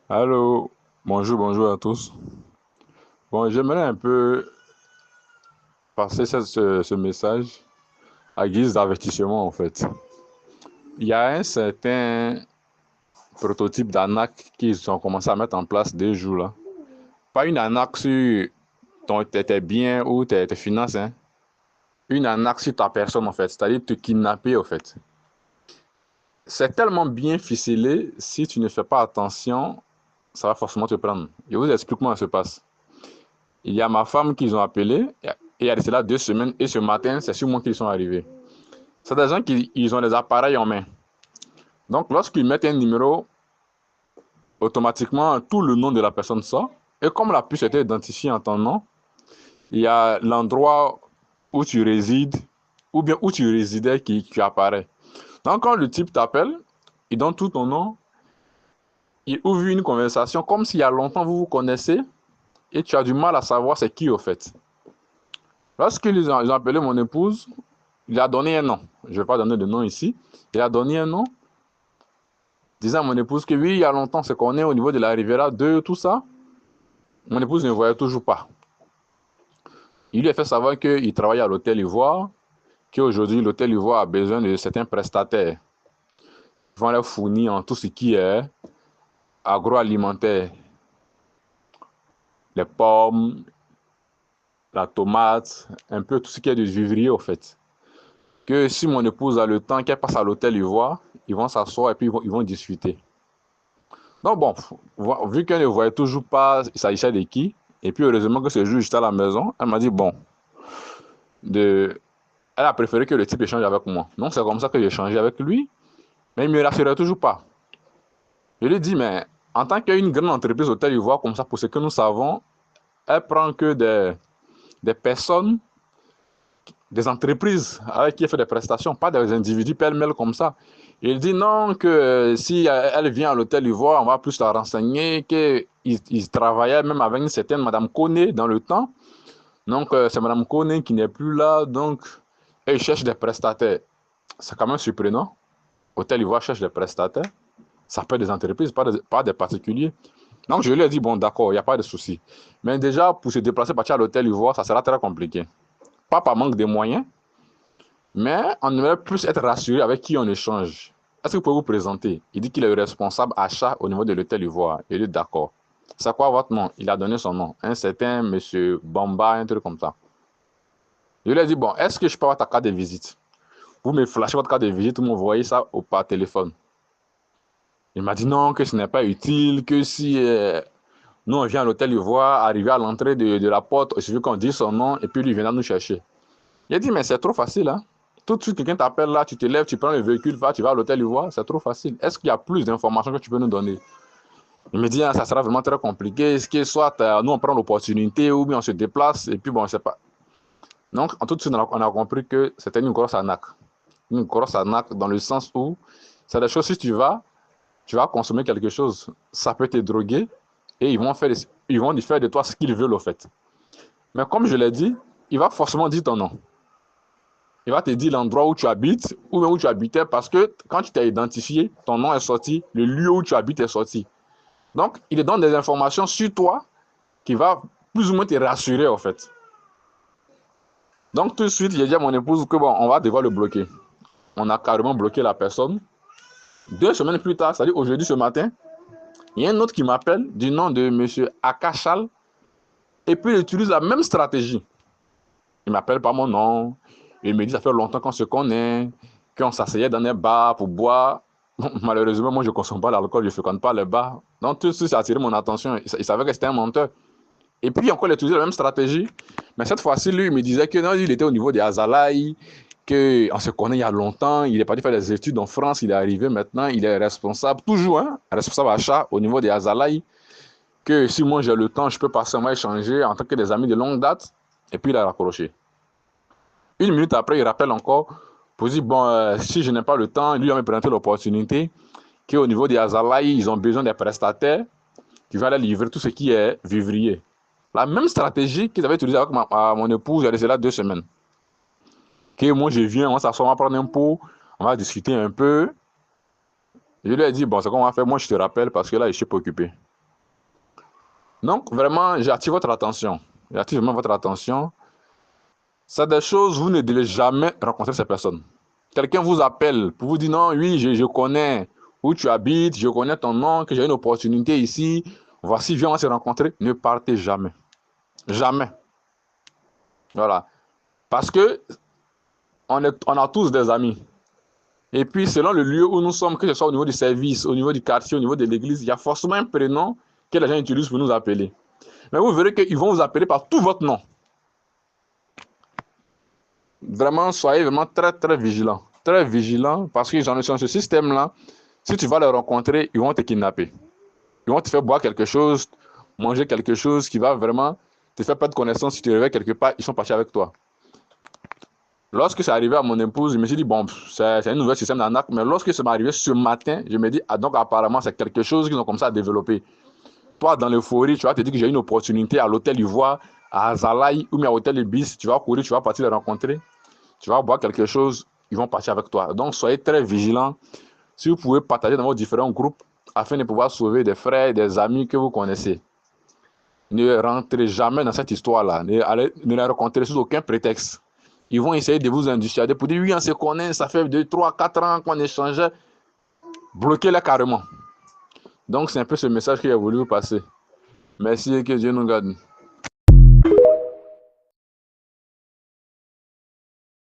Allô, bonjour à tous. Bon, j'aimerais un peu passer ce message à guise d'avertissement en fait. Il y a un certain prototype d'arnaque qu'ils ont commencé à mettre en place des jours là. Pas une arnaque sur tes biens ou tes finances, hein. Une arnaque sur ta personne en fait, c'est-à-dire te kidnapper en fait. C'est tellement bien ficelé, si tu ne fais pas attention, ça va forcément te prendre. Je vous explique comment ça se passe. Il y a ma femme qu'ils ont appelé, et il y a là 2 semaines, et ce matin, c'est sur moi qu'ils sont arrivés. C'est des gens qui ils ont des appareils en main. Donc, lorsqu'ils mettent un numéro, automatiquement, tout le nom de la personne sort. Et comme la puce était identifiée en ton nom, il y a l'endroit où tu résides, ou bien où tu résidais qui apparaît. Donc, quand le type t'appelle, il donne tout ton nom, il ouvre une conversation comme s'il y a longtemps vous vous connaissez, et tu as du mal à savoir c'est qui au fait. Lorsqu'ils ont appelé mon épouse, il a donné un nom. Je ne vais pas donner de nom ici. Il a donné un nom, disant à mon épouse que oui, il y a longtemps, c'est qu'on est au niveau de la Riviera 2, tout ça. Mon épouse ne voyait toujours pas. Il lui a fait savoir qu'il travaillait à l'hôtel Ivoire, qu'aujourd'hui, l'hôtel Ivoire a besoin de certains prestataires qui vont leur fournir en tout ce qui est agroalimentaire, les pommes, la tomate, un peu tout ce qui est de vivrier, au fait. Que si mon épouse a le temps, qu'elle passe à l'hôtel Ivoire, ils vont s'asseoir et puis ils vont discuter. Donc bon, vu qu'elle ne voyait toujours pas il s'agissait de qui, et puis heureusement que ce jour j'étais à la maison, elle m'a dit bon, de... elle a préféré que le type échange avec moi. Donc c'est comme ça que j'ai échangé avec lui, mais il ne me rassurait toujours pas. Je lui ai dit, mais en tant qu'une grande entreprise hôtel Ivoire comme ça, pour ce que nous savons, elle prend que des personnes, des entreprises avec qui elle fait des prestations, pas des individus pêle-mêle comme ça. Il dit non, que si elle vient à l'hôtel Ivoire, on va plus la renseigner, qu'il travaillait même avec une certaine Madame Koné dans le temps. Donc, c'est Madame Koné qui n'est plus là, donc elle cherche des prestataires. C'est quand même surprenant. Hôtel Ivoire cherche des prestataires. Ça peut être des entreprises, pas des particuliers. Donc, je lui ai dit, bon, d'accord, il n'y a pas de souci. Mais déjà, pour se déplacer partir à l'hôtel Ivoire, ça sera très compliqué. Pas par manque de moyens, mais on aimerait plus être rassuré avec qui on échange. Est-ce que vous pouvez vous présenter? Il dit qu'il est le responsable achat au niveau de l'hôtel Ivoire. Il dit d'accord. C'est quoi votre nom? Il a donné son nom. Un certain monsieur Bamba, un truc comme ça. Je lui ai dit, bon, est-ce que je peux avoir ta carte de visite? Vous me flashez votre carte de visite, vous m'envoyez ça par téléphone. Il m'a dit non, que ce n'est pas utile, que si nous on vient à l'hôtel Ivoire, arriver à l'entrée de la porte, il suffit qu'on dise son nom et puis lui viendra nous chercher. Il a dit, mais c'est trop facile, hein. Tout de suite, quelqu'un t'appelle là, tu te lèves, tu prends le véhicule, tu vas à l'hôtel Ivoire, c'est trop facile. Est-ce qu'il y a plus d'informations que tu peux nous donner? Il me dit, ah, ça sera vraiment très compliqué. Est-ce que soit nous on prend l'opportunité ou bien on se déplace et puis bon, je sais pas. Donc, en tout de suite, on a compris que c'était une grosse arnaque. Une grosse arnaque dans le sens où c'est des choses, si tu vas consommer quelque chose, ça peut te droguer et ils vont faire de toi ce qu'ils veulent au fait. Mais comme je l'ai dit, il va forcément dire ton nom. Il va te dire l'endroit où tu habites ou même où tu habitais parce que quand tu t'es identifié, ton nom est sorti, le lieu où tu habites est sorti. Donc, il te donne des informations sur toi qui va plus ou moins te rassurer en fait. Donc, tout de suite, j'ai dit à mon épouse que bon, on va devoir le bloquer. On a carrément bloqué la personne. 2 semaines plus tard, c'est-à-dire aujourd'hui, ce matin, il y a un autre qui m'appelle du nom de monsieur Akachal et puis il utilise la même stratégie. Il m'appelle par mon nom, il me dit ça fait longtemps qu'on se connaît, qu'on s'asseyait dans des bars pour boire. Bon, malheureusement, moi je ne consomme pas l'alcool, je ne fréquente pas les bars. Donc tout ça a attiré mon attention. Il savait que c'était un menteur. Et puis encore, il utilisait la même stratégie. Mais cette fois-ci, lui, il me disait que non, il était au niveau des Azalaï, qu'on se connaît il y a longtemps, il est parti faire des études en France, il est arrivé maintenant, il est responsable, toujours, hein, responsable achat au niveau des Azalaï, que si moi j'ai le temps, je peux passer moi échanger en tant que des amis de longue date. Et puis il a raccroché. 1 minute après, il rappelle encore pour dire, bon, si je n'ai pas le temps, lui, il m'a présenté l'opportunité qu'au niveau des Azalaï, ils ont besoin des prestataires qui vont aller livrer tout ce qui est vivrier. La même stratégie qu'ils avaient utilisée avec mon épouse, elle est là 2 semaines. Que moi, je viens, on s'assoit, on va prendre un pot, on va discuter un peu. Je lui ai dit, bon, c'est quoi on va faire, moi, je te rappelle parce que là, je suis pas occupé. Donc, vraiment, j'attire votre attention. J'attire vraiment votre attention. C'est des choses, vous ne devez jamais rencontrer ces personnes. Quelqu'un vous appelle pour vous dire non, oui, je connais où tu habites, je connais ton nom, que j'ai une opportunité ici. Voici, viens, on va se rencontrer. Ne partez jamais. Jamais. Voilà. Parce que on a tous des amis. Et puis, selon le lieu où nous sommes, que ce soit au niveau du service, au niveau du quartier, au niveau de l'église, il y a forcément un prénom que les gens utilisent pour nous appeler. Mais vous verrez qu'ils vont vous appeler par tout votre nom. Vraiment, soyez vraiment très, très vigilants. Très vigilants parce qu'ils ont ce système-là. Si tu vas les rencontrer, ils vont te kidnapper. Ils vont te faire boire quelque chose, manger quelque chose qui va vraiment te faire perdre connaissance. Si tu te réveilles quelque part, ils sont partis avec toi. Lorsque c'est arrivé à mon épouse, je me suis dit, bon, c'est un nouvel système d'arnaque. Mais lorsque ça m'est arrivé ce matin, je me dis, ah, donc apparemment, c'est quelque chose qu'ils ont commencé à développer. Toi, dans l'euphorie, tu vas te dire que j'ai une opportunité à l'hôtel Ivoire, à Azalaï ou bien à l'hôtel Ibis. Tu vas courir, tu vas partir les rencontrer. Tu vas boire quelque chose, ils vont partir avec toi. Donc, soyez très vigilants. Si vous pouvez partager dans vos différents groupes afin de pouvoir sauver des frères, des amis que vous connaissez. Ne rentrez jamais dans cette histoire-là. Ne les rencontrez sous aucun prétexte. Ils vont essayer de vous industrialiser pour dire oui, on se connaît, ça fait 2, 3, 4 ans qu'on échangeait. Bloquez-les carrément. Donc, c'est un peu ce message que j'ai voulu vous passer. Merci et que Dieu nous garde.